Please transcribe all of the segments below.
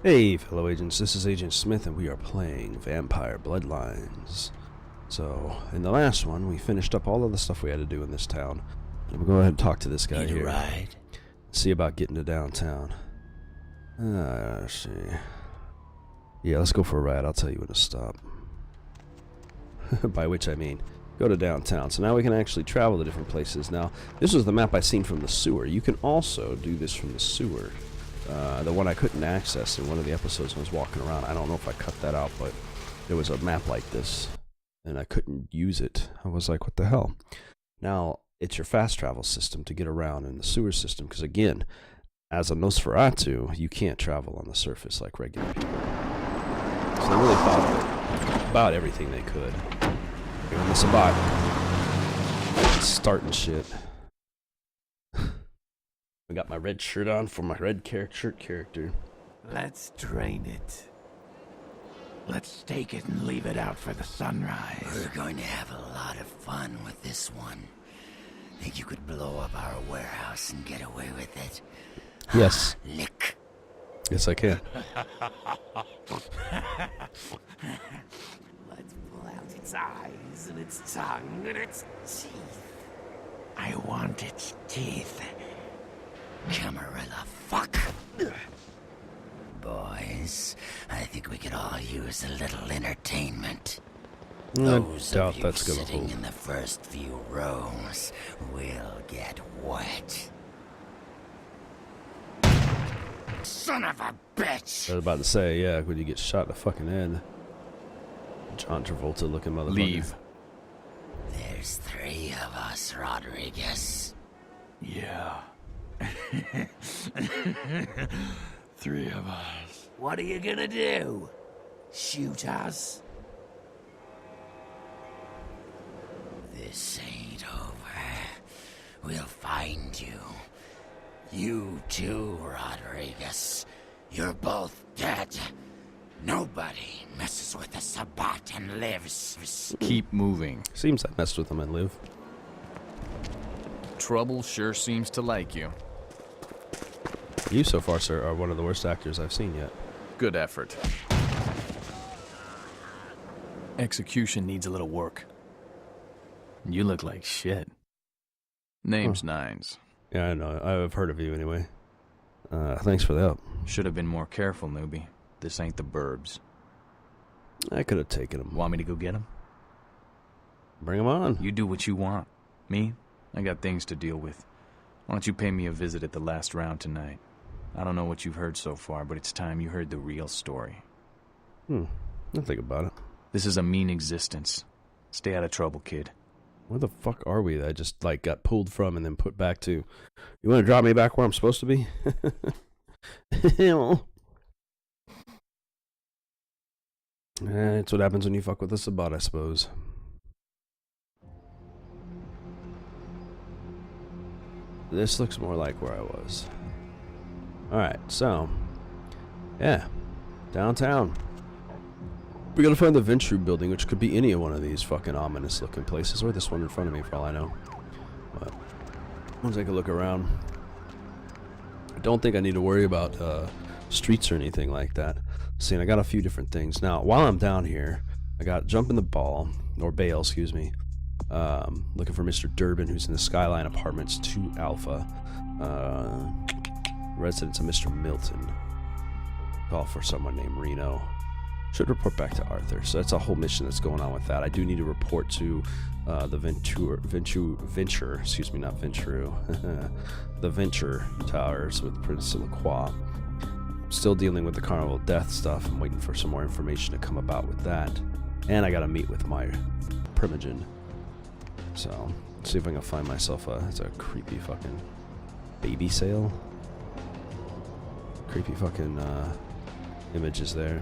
Hey fellow agents, this is Agent Smith and we are playing Vampire Bloodlines. So, in the last one, we finished up all of the stuff we had to do in this town. And we'll go ahead and talk to this guy Need a here. ride? See about getting to downtown. Let's see. Yeah, let's go for a ride. I'll tell you when to stop. By which I mean, go to downtown. So now we can actually travel to different places. Now, this was the map I seen from the sewer. You can also do this from the sewer. The one I couldn't access in one of the episodes when I was walking around. I don't know if I cut that out, but there was a map like this, and I couldn't use it. I was like, what the hell? Now, it's your fast travel system to get around in the sewer system, because again, as a Nosferatu, you can't travel on the surface like regular people. So they really thought about everything they could. Giving this a bot. Starting shit. I got my red shirt on for my red shirt character. Let's drain it. Let's take it and leave it out for the sunrise. We're going to have a lot of fun with this one. Think you could blow up our warehouse and get away with it? Yes. Lick. Yes, I can. Let's pull out its eyes and its tongue and its teeth. I want its teeth. Camarilla, fuck. Boys, I think we could all use a little entertainment. Those doubt of you that's gonna sitting hold. in the first few rows will get wet. Son of a bitch! I was about to say, yeah, when you get shot in the fucking head. John Travolta looking motherfucker. Leave. There's 3 of us, Rodriguez. Yeah. 3 of us. What are you gonna do? Shoot us? This ain't over. We'll find you. You too, Rodriguez. You're both dead. Nobody messes with a Sabbat and lives. Keep moving. Seems I messed with him and live. Trouble sure seems to like you. You so far, sir, are one of the worst actors I've seen yet. Good effort. Execution needs a little work. You look like shit. Name's Nines. Yeah, I know. I've heard of you anyway. Thanks for the help. Should have been more careful, newbie. This ain't the burbs. I could have taken him. Want me to go get him? Bring him on. You do what you want. Me? I got things to deal with. Why don't you pay me a visit at the last round tonight? I don't know what you've heard so far, but it's time you heard the real story. I'll think about it. This is a mean existence. Stay out of trouble, kid. Where the fuck are we that I just, like, got pulled from and then put back to? You want to drop me back where I'm supposed to be? It's what happens when you fuck with a Sabbat, I suppose. This looks more like where I was. Alright, so, yeah, downtown. We gotta find the Venture building, which could be any one of these fucking ominous looking places, or this one in front of me for all I know. But we'll take a look around. I don't think I need to worry about streets or anything like that. See, I got a few different things. Now, while I'm down here, I got Jump in the Ball, or Bale, excuse me. Looking for Mr. Durbin, who's in the Skyline Apartments 2 Alpha. Residence of Mr. Milton. Call for someone named Reno. Should report back to Arthur. So that's a whole mission that's going on with that. I do need to report to the Venture, excuse me, not Venturu. The Venture Towers with Prince Lacroix. Still dealing with the Carnival Death stuff. I'm waiting for some more information to come about with that. And I gotta meet with my Primogen. So, let's see if I can find myself it's a creepy fucking baby sale. Creepy fucking images there.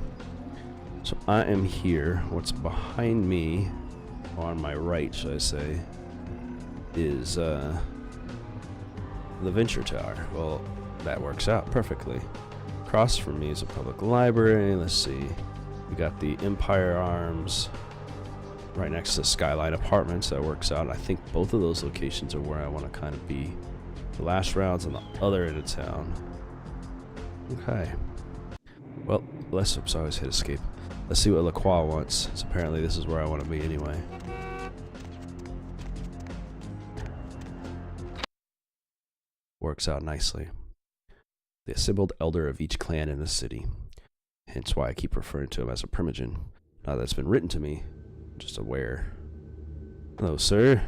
So I am here. What's behind me, or on my right, should I say, is the Venture Tower. Well, that works out perfectly. Across from me is a public library. Let's see. We got the Empire Arms right next to Skyline Apartments. That works out. I think both of those locations are where I want to kind of be. The last round's on the other end of town. Okay. Well, let's... Oops, I always hit escape. Let's see what Croix wants. So apparently this is where I want to be anyway. Works out nicely. The assembled elder of each clan in the city. Hence why I keep referring to him as a primogen. Now that's been written to me, I'm just aware. Hello, sir.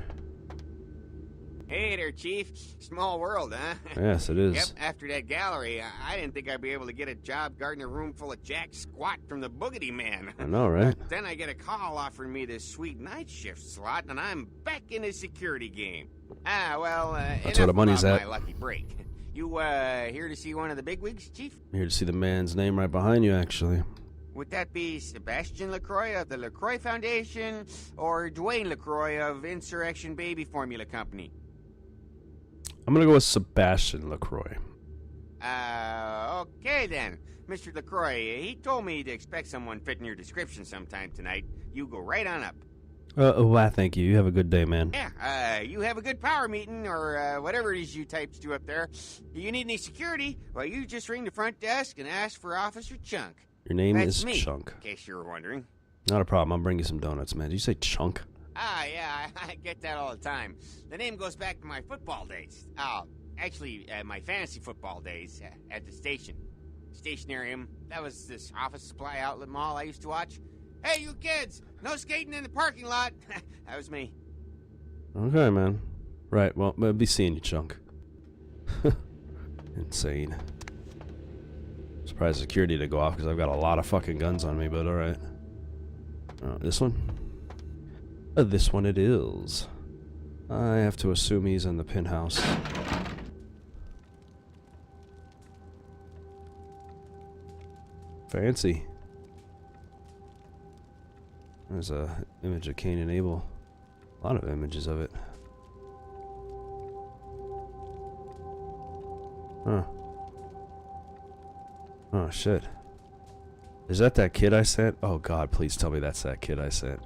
Hey there, Chief. Small world, huh? Yes, it is. Yep, after that gallery, I didn't think I'd be able to get a job guarding a room full of jack squat from the Boogity Man. I know, right? Then I get a call offering me this sweet night shift slot, and I'm back in the security game. That's where the money's about at. My lucky break. You, here to see one of the bigwigs, Chief? I'm here to see the man's name right behind you, actually. Would that be Sebastian LaCroix of the LaCroix Foundation, or Dwayne LaCroix of Insurrection Baby Formula Company? I'm gonna go with Sebastian LaCroix. Okay then. Mr. LaCroix, he told me to expect someone fitting your description sometime tonight. You go right on up. Why, thank you. You have a good day, man. Yeah, you have a good power meeting, or whatever it is you types do up there. Do you need any security? Well, you just ring the front desk and ask for Officer Chunk. Your name That's is me, Chunk. in case you were wondering. Not a problem. I'll bring you some donuts, man. Did you say Chunk? Yeah, I get that all the time. The name goes back to my football days. Actually, my fantasy football days at the station. Stationarium. That was this office supply outlet mall I used to watch. Hey, you kids! No skating in the parking lot! That was me. Okay, man. Right, well, I'll be seeing you, Chunk. Insane. Surprised security to go off because I've got a lot of fucking guns on me, but alright. This one? This one it is. I have to assume he's in the penthouse. Fancy. There's a image of Cain and Abel. A lot of images of it. Huh. Oh shit. Is that kid I sent? Oh god, please tell me that's that kid I sent.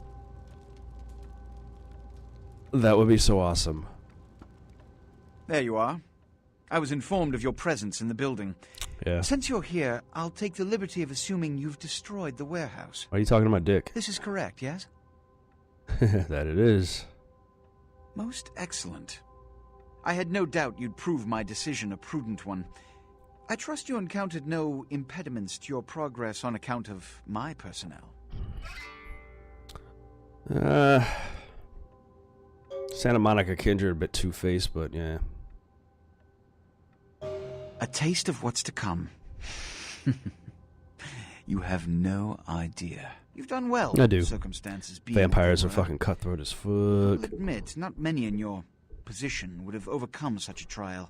That would be so awesome. There you are. I was informed of your presence in the building. Yeah. Since you're here, I'll take the liberty of assuming you've destroyed the warehouse. Why are you talking to my dick? This is correct, yes? That it is. Most excellent. I had no doubt you'd prove my decision a prudent one. I trust you encountered no impediments to your progress on account of my personnel. Santa Monica Kindred a bit two-faced, but yeah. A taste of what's to come. You have no idea. You've done well. I do. Circumstances being Vampires are what they were. fucking cutthroat as I'll fuck. admit, not many in your position would have overcome such a trial.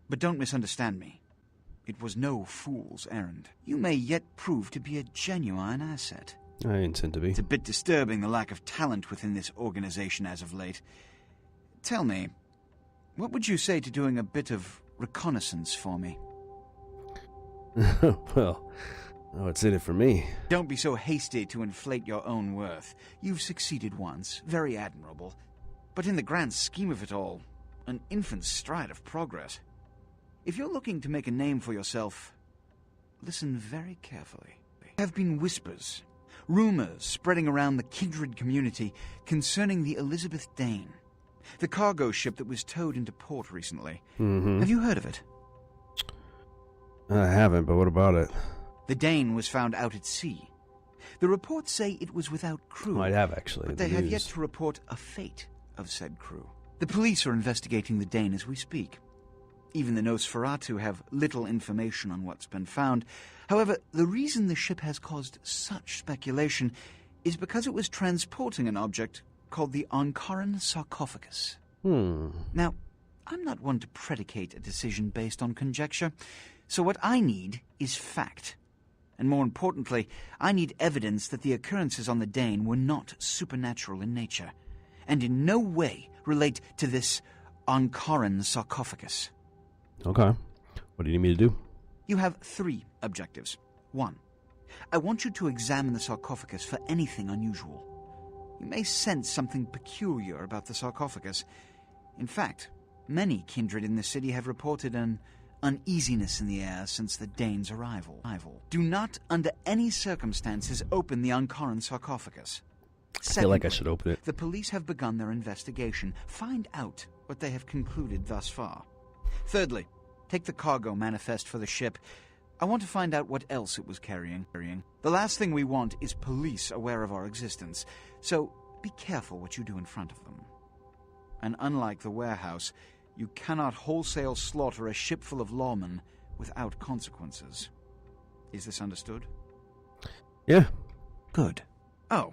But don't misunderstand me. It was no fool's errand. You may yet prove to be a genuine asset. I intend to be. It's a bit disturbing, the lack of talent within this organization as of late. Tell me, what would you say to doing a bit of reconnaissance for me? Well, what's in it for me? Don't be so hasty to inflate your own worth. You've succeeded once, very admirable. But in the grand scheme of it all, an infant's stride of progress. If you're looking to make a name for yourself, listen very carefully. There have been whispers, rumors spreading around the kindred community concerning the Elizabeth Dane, the cargo ship that was towed into port recently. Mm-hmm. Have you heard of it? I haven't, but what about it? The Dane was found out at sea. The reports say it was without crew. I have, actually. But they have yet to report a fate of said crew. The police are investigating the Dane as we speak. Even the Nosferatu have little information on what's been found. However, the reason the ship has caused such speculation is because it was transporting an object called the Ankaran sarcophagus. Now, I'm not one to predicate a decision based on conjecture, so what I need is fact. And more importantly, I need evidence that the occurrences on the Dane were not supernatural in nature, and in no way relate to this Ankaran sarcophagus. Okay. What do you need me to do? You have 3 objectives. 1. I want you to examine the sarcophagus for anything unusual. You may sense something peculiar about the sarcophagus. In fact, many kindred in the city have reported an uneasiness in the air since the Dane's arrival. Do not, under any circumstances, open the Ankaran sarcophagus. I feel like I should open it. The police have begun their investigation. Find out what they have concluded thus far. Thirdly, take the cargo manifest for the ship. I want to find out what else it was carrying. The last thing we want is police aware of our existence, so be careful what you do in front of them. And unlike the warehouse, you cannot wholesale slaughter a ship full of lawmen without consequences. Is this understood? Yeah. Good. Oh,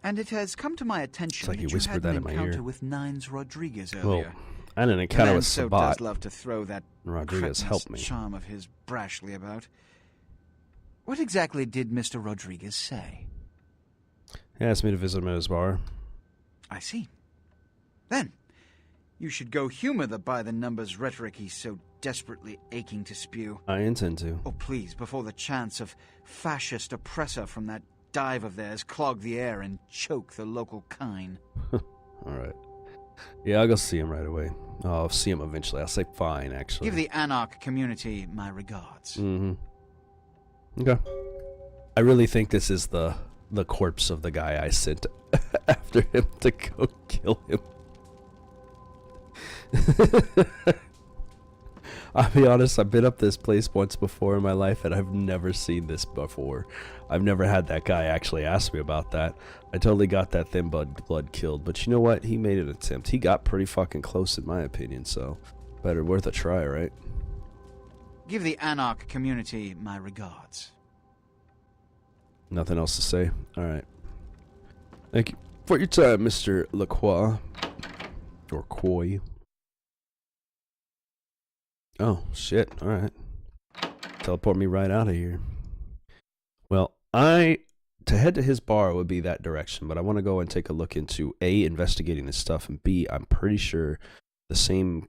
and it has come to my attention Like he that you whispered had that an in my encounter ear. with Nines Rodriguez Well, earlier. I had an The encounter man with so Sabat. does love to throw that Rodriguez cretinous helped me. charm of his brashly about. What exactly did Mr. Rodriguez say? He asked me to visit him at his bar. I see. Then, you should go humor the by-the-numbers rhetoric he's so desperately aching to spew. I intend to. Oh, please, before the chance of fascist oppressor from that dive of theirs clog the air and choke the local kine. Alright. Yeah, I'll go see him right away. I'll see him eventually. I'll say fine, actually. Give the Anarch community my regards. Mm-hmm. Okay. I really think this is the corpse of the guy I sent after him to go kill him. I'll be honest, I've been up this place once before in my life and I've never seen this before. I've never had that guy actually ask me about that. I totally got that thin blood killed, but you know what? He made an attempt. He got pretty fucking close in my opinion, so better worth a try, right? Give the Anarch community my regards. Nothing else to say? Alright. Thank you for your time, Mr. Lacroix. Or Croix. Oh, shit. Alright. Teleport me right out of here. Well, to head to his bar would be that direction, but I want to go and take a look into A, investigating this stuff, and B, I'm pretty sure the same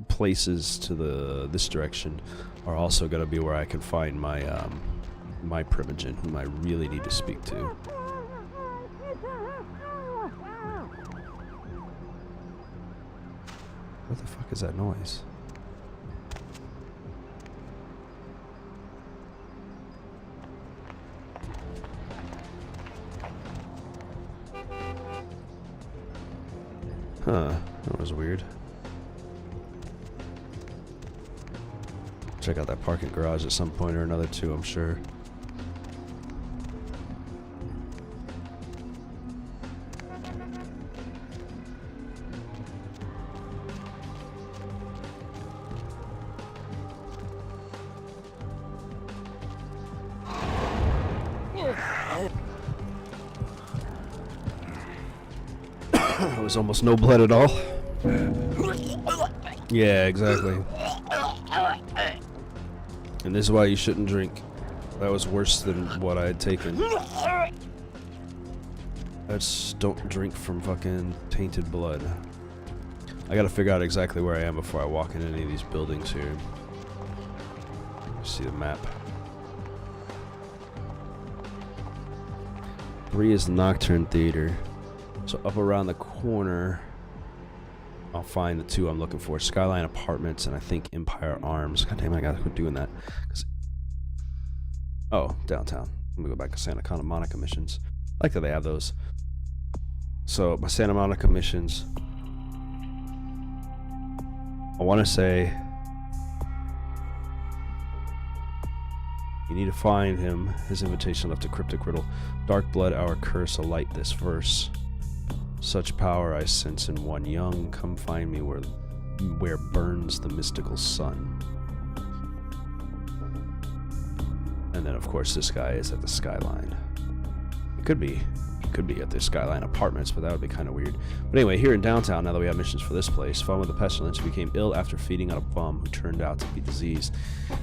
places to this direction are also going to be where I can find my my primogen, whom I really need to speak to. What the fuck is that noise? Huh, that was weird. Check out that parking garage at some point or another too, I'm sure. There was almost no blood at all. Yeah, exactly. And this is why you shouldn't drink. That was worse than what I had taken. That's don't drink from fucking tainted blood. I gotta figure out exactly where I am before I walk in any of these buildings here. See the map. 3 is the Nocturne Theater. So up around the corner, I'll find the 2 I'm looking for. Skyline Apartments and I think Empire Arms. God damn it, I gotta quit doing that. Oh, downtown. Let me go back to Santa Monica missions. I like that they have those. So my Santa Monica missions, I want to say you need to find him. His invitation left a cryptic riddle. Dark blood, our curse, alight this verse. Such power I sense in one young. Come find me where burns the mystical sun. And then of course this guy is at the Skyline. It could be at the Skyline Apartments, but that would be kind of weird. But anyway, here in downtown, now that we have missions for this place, Fun with the Pestilence became ill after feeding on a bum who turned out to be diseased.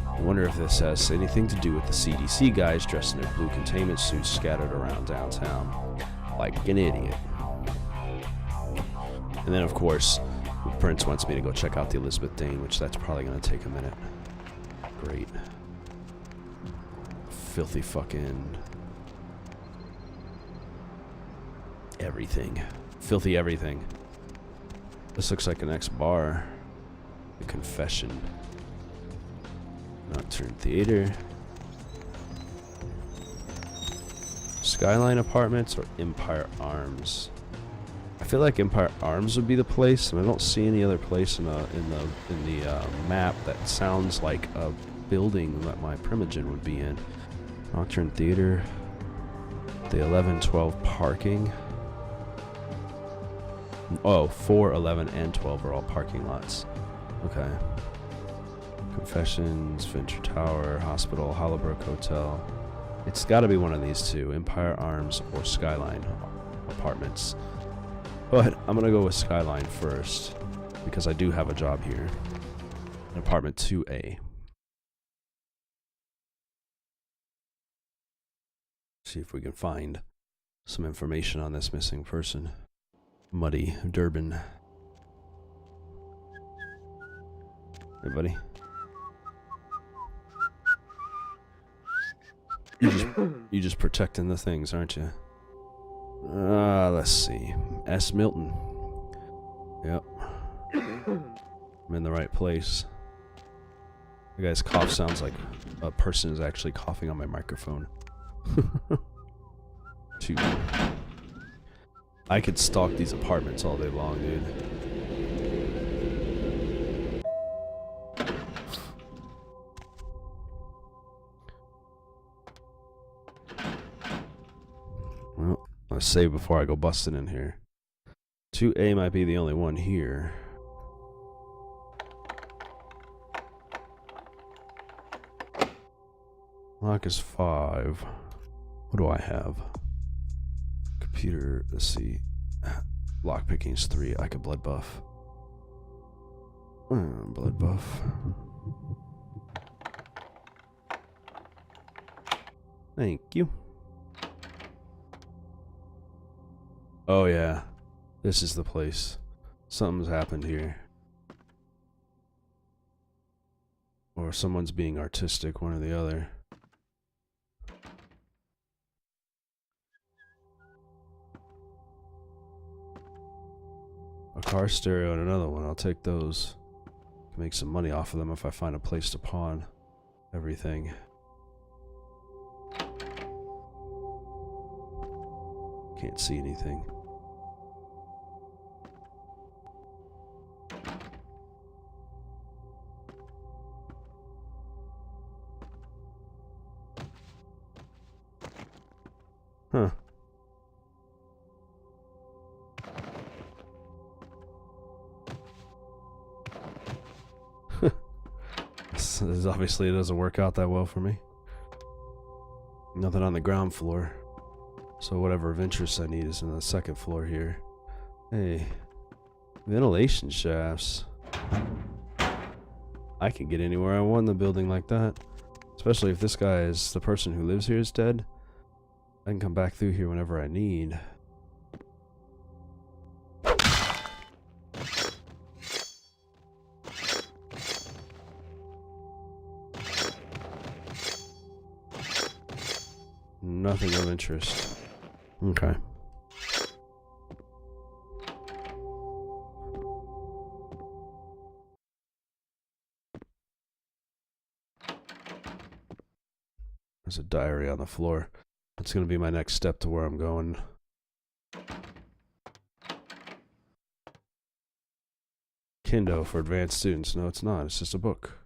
I wonder if this has anything to do with the CDC guys dressed in their blue containment suits scattered around downtown. Like an idiot. And then, of course, the Prince wants me to go check out the Elizabeth Dane, which that's probably going to take a minute. Great. Filthy fucking... everything. Filthy everything. This looks like an ex-bar. The Confession. Nocturne Theater. Skyline Apartments or Empire Arms? I feel like Empire Arms would be the place, and I don't see any other place in the map that sounds like a building that my Primogen would be in. Nocturne Theater. The 11-12 parking. Oh, 4, 11, and 12 are all parking lots. Okay. Confessions, Venture Tower, Hospital, Hollowbrook Hotel. It's got to be one of these two, Empire Arms or Skyline Apartments. But I'm going to go with Skyline first, because I do have a job here. Apartment 2A. See if we can find some information on this missing person. Muddy Durban. Hey, buddy. You just protecting the things, aren't you? Let's see. S. Milton. Yep. I'm in the right place. The guy's cough sounds like a person is actually coughing on my microphone. Shoot. I could stalk these apartments all day long, dude. Well, let's save before I go busting in here. 2A might be the only one here. Lock is 5. What do I have? Computer, let's see. Lockpicking is 3. I could blood buff. Blood buff. Thank you. Oh yeah. This is the place. Something's happened here. Or someone's being artistic, one or the other. A car stereo and another one. I'll take those. Can make some money off of them if I find a place to pawn everything. Can't see anything. Huh. Obviously it doesn't work out that well for me. Nothing on the ground floor. So whatever of interest I need is in the second floor here. Hey. Ventilation shafts. I can get anywhere I want in the building like that. Especially if this guy is the person who lives here is dead. I can come back through here whenever I need. Nothing of interest. Okay. There's a diary on the floor. That's going to be my next step to where I'm going. Kendo for advanced students. No, it's not. It's just a book.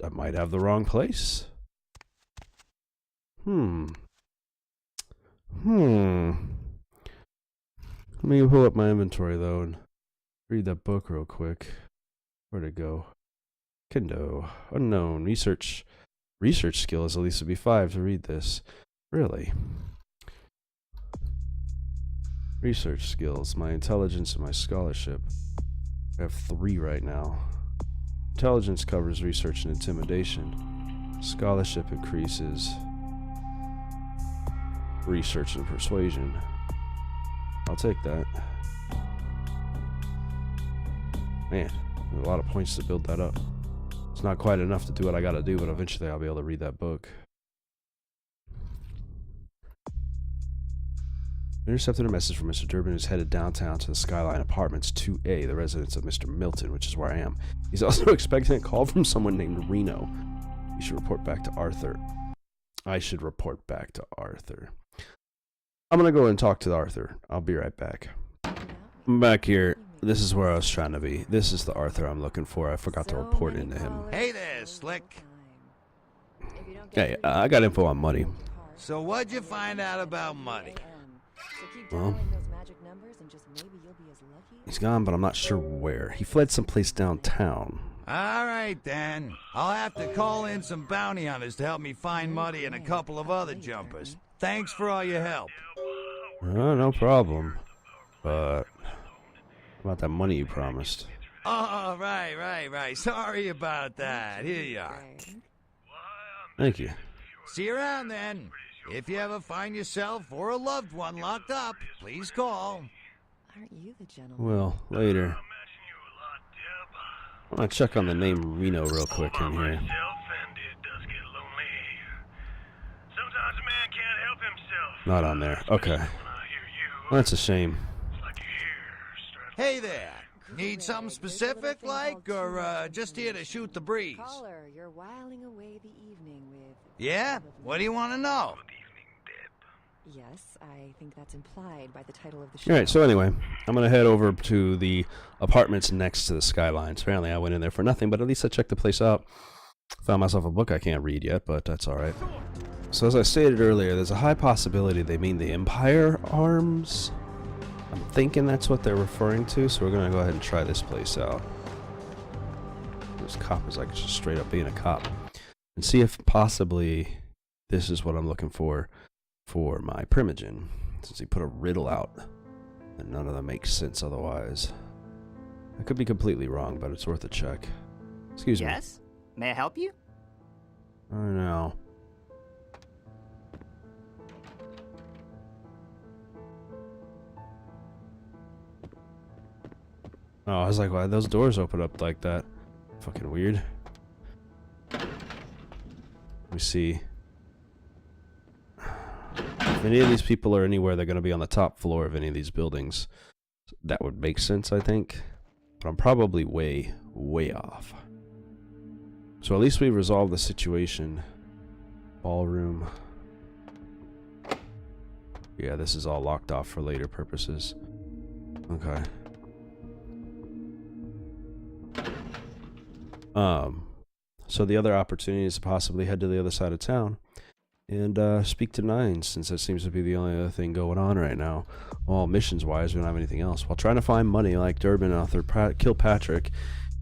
I might have the wrong place. Let me pull up my inventory though and read that book real quick. Where'd it go? Kendo. Unknown. Research skill is at least to be 5 to read this. Really? Research skills. My intelligence and my scholarship. I have 3 right now. Intelligence covers research and intimidation. Scholarship increases research and persuasion. I'll take that. Man, a lot of points to build that up. It's not quite enough to do what I gotta do, but eventually I'll be able to read that book. Intercepted a message from Mr. Durbin, who's headed downtown to the Skyline Apartments 2A, the residence of Mr. Milton, which is where I am. He's also expecting a call from someone named Reno. You should report back to Arthur. I should report back to Arthur. I'm gonna go and talk to Arthur. I'll be right back. I'm back here. This is where I was trying to be. This is the Arthur I'm looking for. I forgot to report into him. Hey there, Slick. Hey, I got info on money. So what'd you find out about money? Well, he's gone, but I'm not sure where. He fled someplace downtown. All right, then. I'll have to call in some bounty hunters to help me find Muddy and a couple of other jumpers. Thanks for all your help. No problem. But about that money you promised. Oh, right. Sorry about that. Here you are. Thank you. See you around, then. If you ever find yourself or a loved one locked up, please call. Aren't you the gentleman? Well, later. I want to check on the name Reno real quick in here. Not on there. Okay. Well, that's a shame. Hey there. Need something specific, like, or just here to shoot the breeze? Caller, you're whiling away the evening with... Yeah? What do you want to know? Yes, I think that's implied by the title of the show. Alright, so anyway, I'm going to head over to the apartments next to the Skylines. Apparently I went in there for nothing, but at least I checked the place out. Found myself a book I can't read yet, but that's alright. So as I stated earlier, there's a high possibility they mean the Empire Arms. I'm thinking that's what they're referring to, so we're going to go ahead and try this place out. This cop is like just straight up being a cop. And see if possibly this is what I'm looking for my Primogen. Since he put a riddle out, and none of them make sense otherwise. I could be completely wrong, but it's worth a check. Excuse me. Yes? May I help you? I don't know. Oh, I was like, why those doors open up like that? Fucking weird. Let me see. If any of these people are anywhere, they're going to be on the top floor of any of these buildings. That would make sense, I think. But I'm probably way, way off. So at least we resolved the situation. Ballroom. Yeah, this is all locked off for later purposes. Okay. So the other opportunity is to possibly head to the other side of town and speak to Nines, since that seems to be the only other thing going on right now. Well, missions-wise, we don't have anything else. While trying to find money like Durbin and Arthur kill Patrick,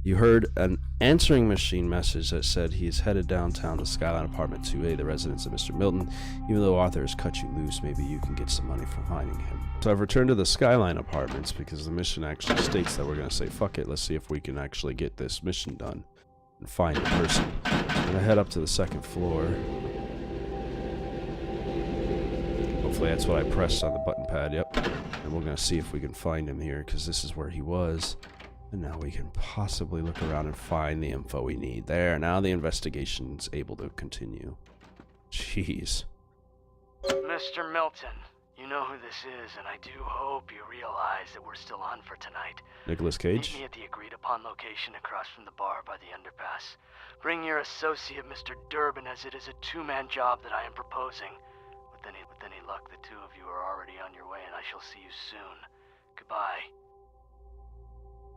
you heard an answering machine message that said he is headed downtown to Skyline Apartment 2A, the residence of Mr. Milton. Even though Arthur has cut you loose, maybe you can get some money from finding him. So I've returned to the Skyline Apartments because the mission actually states that we're going to say, fuck it, let's see if we can actually get this mission done and find the person. So I'm going to head up to the second floor. Hopefully that's what I pressed on the button pad, yep. And we're going to see if we can find him here, because this is where he was. And now we can possibly look around and find the info we need. There, now the investigation's able to continue. Jeez. Mr. Milton, you know who this is, and I do hope you realize that we're still on for tonight. Nicolas Cage? Meet me at the agreed-upon location across from the bar by the underpass. Bring your associate, Mr. Durbin, as it is a two-man job that I am proposing. With any luck, the two of you are already on your way, and I shall see you soon. Goodbye.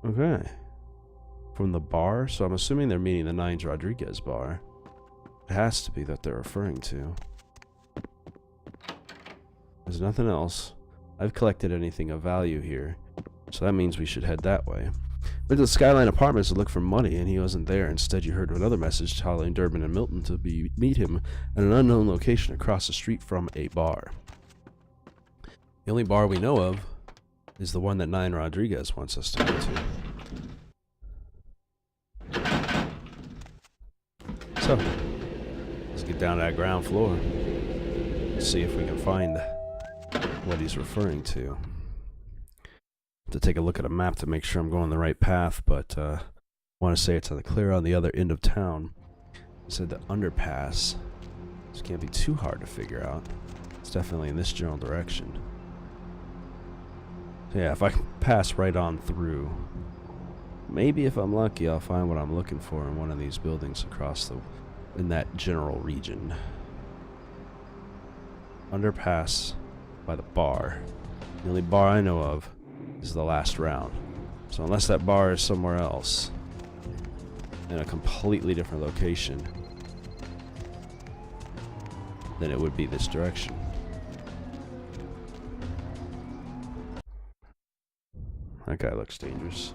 Okay. From the bar? So I'm assuming they're meaning the Nines Rodriguez bar. It has to be that they're referring to. There's nothing else. I've collected anything of value here. So that means we should head that way. Went to the Skyline Apartments to look for money, and he wasn't there. Instead, you heard another message telling Durbin and Milton to meet him at an unknown location across the street from a bar. The only bar we know of is the one that Nine Rodriguez wants us to go to. So, let's get down to that ground floor. See if we can find what he's referring to. To take a look at a map to make sure I'm going the right path, but I want to say it's on the clear on the other end of town. It said the underpass. This can't be too hard to figure out. It's definitely in this general direction. Yeah, if I can pass right on through, maybe if I'm lucky, I'll find what I'm looking for in one of these buildings across in that general region. Underpass by the bar. The only bar I know of is the last round. So unless that bar is somewhere else, in a completely different location, then it would be this direction. That guy looks dangerous.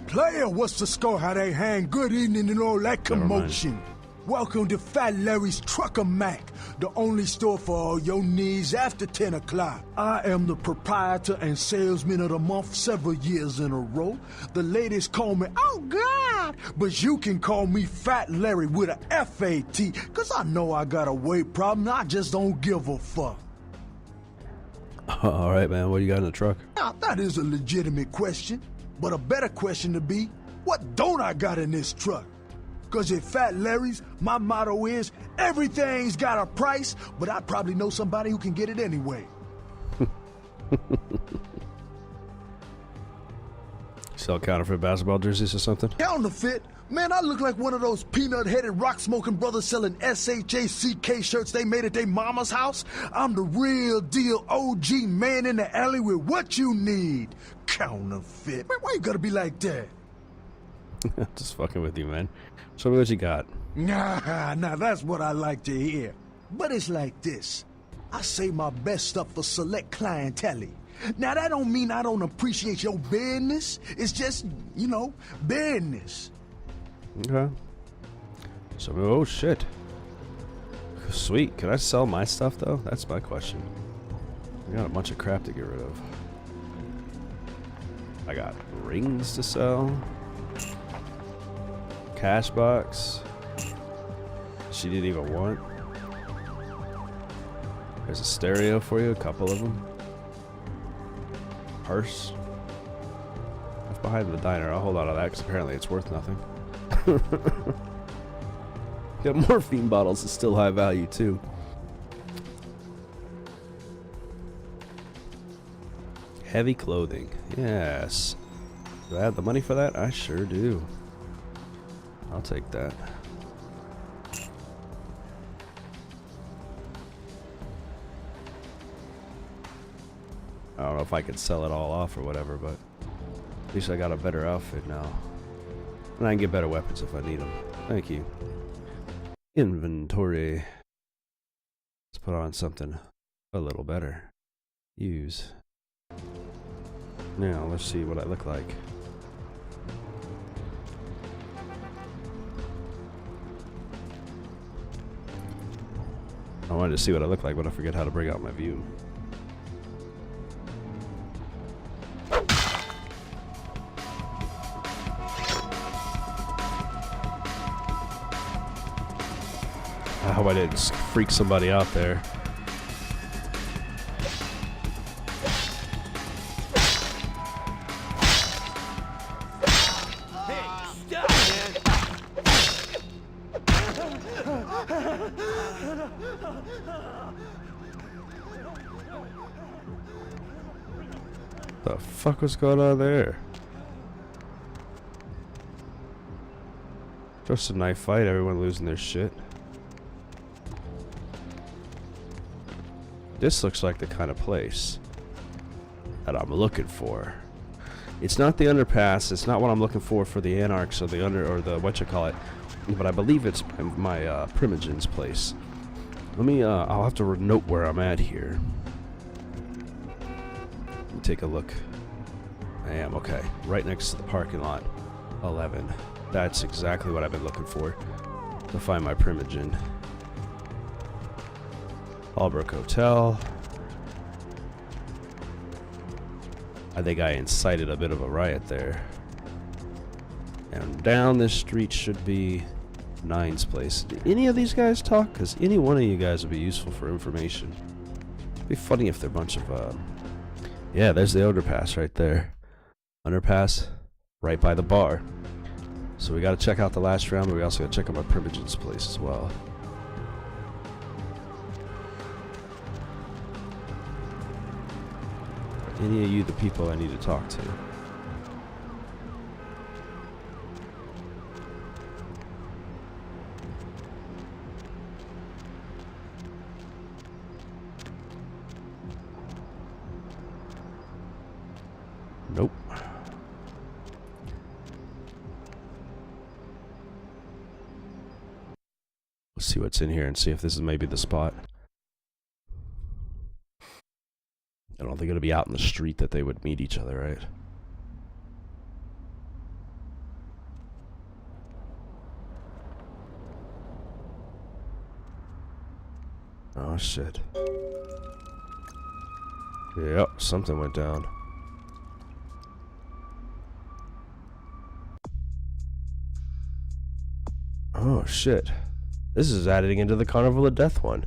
Player, what's the score? How they hang? Good evening and all that commotion. Welcome to Fat Larry's Trucker Mac, the only store for all your needs after 10 o'clock. I am the proprietor and salesman of the month several years in a row. The ladies call me, oh God, but you can call me Fat Larry with a F-A-T, cause I know I got a weight problem, I just don't give a fuck. Alright, man, what do you got in the truck? Now, that is a legitimate question, but a better question to be, what don't I got in this truck? Cause at Fat Larry's, my motto is, everything's got a price, but I probably know somebody who can get it anyway. Sell counterfeit basketball jerseys or something? Counterfeit? Man, I look like one of those peanut-headed rock-smoking brothers selling SHACK shirts they made at their mama's house. I'm the real deal OG man in the alley with what you need. Counterfeit? Man, why you gotta be like that? Just fucking with you, man. Show me what you got. Nah, that's what I like to hear. But it's like this. I save my best stuff for select clientele. Now, that don't mean I don't appreciate your business. It's just, you know, business. Okay. So, oh shit. Sweet. Can I sell my stuff, though? That's my question. I got a bunch of crap to get rid of. I got rings to sell. Cash box. She didn't even want. There's a stereo for you, a couple of them. Purse. That's behind the diner. I'll hold on to that because apparently it's worth nothing. Got morphine bottles. It's still high value too. Heavy clothing. Yes. Do I have the money for that? I sure do. I'll take that. I don't know if I could sell it all off or whatever, but at least I got a better outfit now. And I can get better weapons if I need them. Thank you. Inventory. Let's put on something a little better. Use. Now, let's see what I look like. I wanted to see what I look like, but I forget how to bring out my view. I hope I didn't freak somebody out there. The fuck was going on there? Just a knife fight, everyone losing their shit. This looks like the kind of place that I'm looking for. It's not the underpass, it's not what I'm looking for the anarchs or the whatchamacallit, but I believe it's my Primogen's place. Let me I'll have to note where I'm at here. Let me take a look. I am okay. Right next to the parking lot. 11. That's exactly what I've been looking for to find my Primogen. Albrook Hotel. I think I incited a bit of a riot there. And down this street should be Nine's place. Did any of these guys talk? Because any one of you guys would be useful for information. It'd be funny if they're a bunch of, yeah, there's the underpass right there. Underpass, right by the bar. So we gotta check out the last round, but we also gotta check out my Primogen's place as well. any of you the people I need to talk to? Nope. Let's see what's in here and see if this is maybe the spot. I don't think it'll be out in the street that they would meet each other, right? Oh shit. Yep, something went down. Oh shit. This is adding into the Carnival of Death one.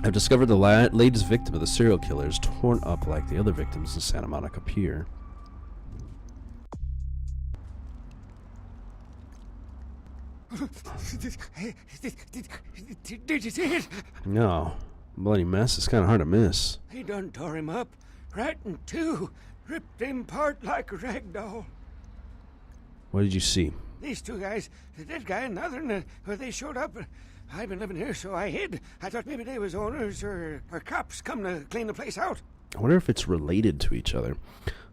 I've discovered the latest victim of the serial killer is torn up like the other victims in Santa Monica Pier. Did you see it? No. Bloody mess. It's kind of hard to miss. He done tore him up. Right in two. Ripped him apart like a rag doll. What did you see? These two guys, the dead guy and the other, when they showed up, I've been living here, so I hid. I thought maybe they was owners or cops come to clean the place out. I wonder if it's related to each other.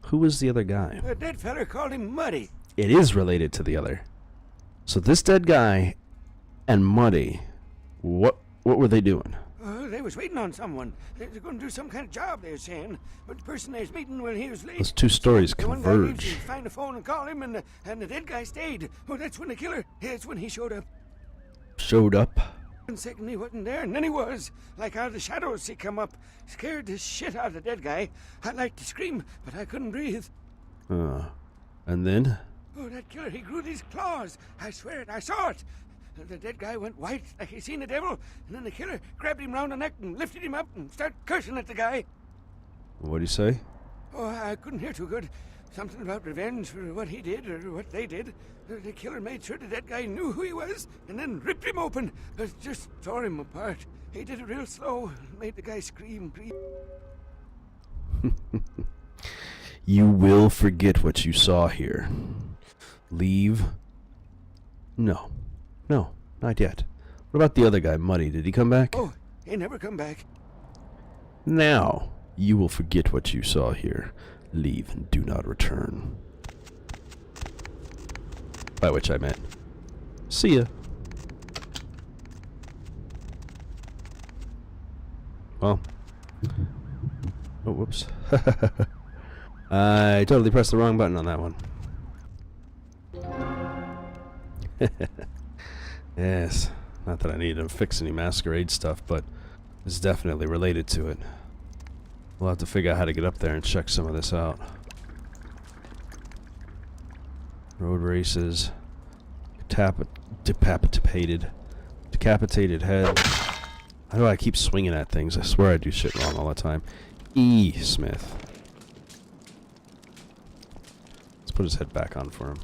Who was the other guy? The dead feller called him Muddy. It is related to the other. So this dead guy and Muddy, what were they doing? They was waiting on someone. They were going to do some kind of job, they were saying. But the person they was meeting, well, he was late. Those two stories The one guy leaves, converge. he find a phone and call him, and the dead guy stayed. Oh, that's when the killer, that's when he showed up. Showed up? And second, he wasn't there, and then he was. Like out of the shadows, he come up. Scared the shit out of the dead guy. I'd like to scream, but I couldn't breathe. And then? Oh, that killer, he grew these claws. I swear it, I saw it. The dead guy went white like he seen the devil, and then the killer grabbed him round the neck and lifted him up and started cursing at the guy. What'd he say? Oh, I couldn't hear too good. Something about revenge for what he did or what they did. The killer made sure the dead guy knew who he was and then ripped him open. Just tore him apart. He did it real slow and made the guy scream. You will forget what you saw here. Leave? No. No, not yet. What about the other guy, Muddy? Did he come back? Oh, he never come back. Now, you will forget what you saw here. Leave and do not return. By which I meant, see ya. Well. Oh, whoops. I totally pressed the wrong button on that one. Yes. Not that I need to fix any masquerade stuff, but it's definitely related to it. We'll have to figure out how to get up there and check some of this out. Road races. Decapitated head. How do I keep swinging at things? I swear I do shit wrong all the time. E. Smith. Let's put his head back on for him.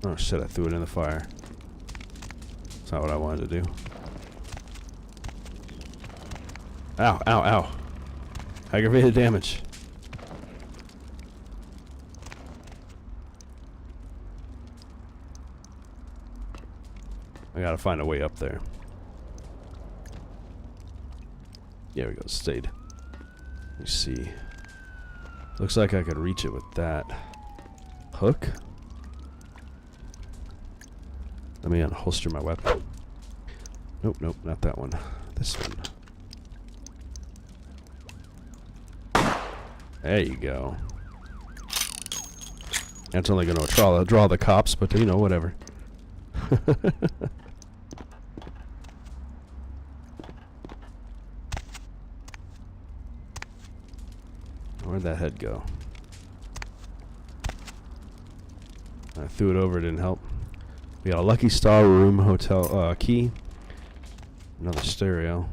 Oh shit, I threw it in the fire. That's not what I wanted to do. Ow, ow, ow. Aggravated damage. I gotta find a way up there. There we go, stayed. Let me see. Looks like I could reach it with that hook. Let me unholster my weapon. Nope, nope, not that one. This one. There you go. That's only going to draw the cops, but you know, whatever. Where'd that head go? I threw it over, it didn't help. We got a Lucky Star room hotel key. Another stereo.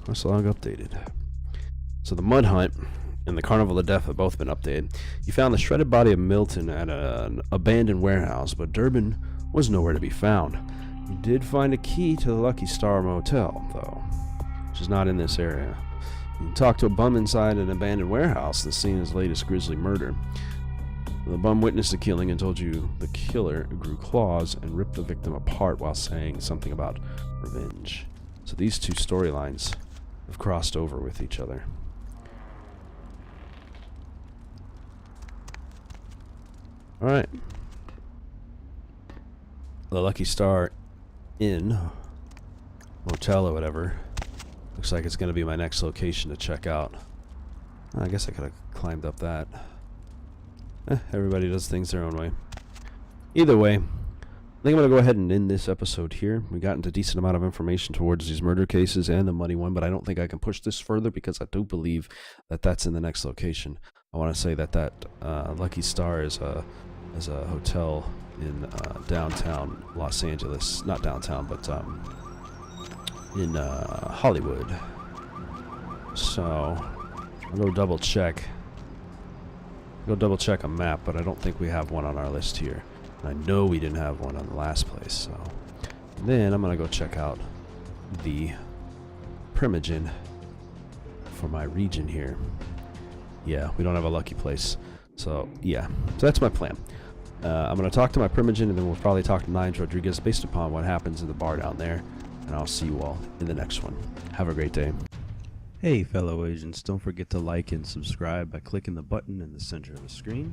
Quest log updated. So the mud hunt and the Carnival of Death have both been updated. You found the shredded body of Milton at an abandoned warehouse, but Durbin was nowhere to be found. You did find a key to the Lucky Star Motel, though, which is not in this area. You talked to a bum inside an abandoned warehouse that's seen his latest grisly murder. The bum witnessed the killing and told you the killer grew claws and ripped the victim apart while saying something about revenge. So these two storylines have crossed over with each other. Alright. The Lucky Star Inn, Motel or whatever, looks like it's going to be my next location to check out. I guess I could have climbed up that. Everybody does things their own way. Either way, I think I'm going to go ahead and end this episode here. We got into a decent amount of information towards these murder cases and the money one, but I don't think I can push this further because I do believe that that's in the next location. I want to say that Lucky Star is a hotel in downtown Los Angeles. Not downtown, but in Hollywood. So I'll go double check. Go double check a map, but I don't think we have one on our list here. I know we didn't have one on the last place, so then I'm gonna go check out the Primogen for my region here. Yeah, we don't have a lucky place, so yeah, so that's my plan. I'm gonna talk to my Primogen, and then we'll probably talk to Nines Rodriguez based upon what happens in the bar down there, and I'll see you all in the next one. Have a great day. Hey fellow agents, don't forget to like and subscribe by clicking the button in the center of the screen.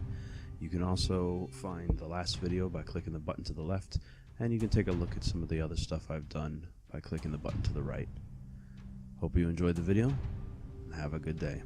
You can also find the last video by clicking the button to the left, and you can take a look at some of the other stuff I've done by clicking the button to the right. Hope you enjoyed the video, and have a good day.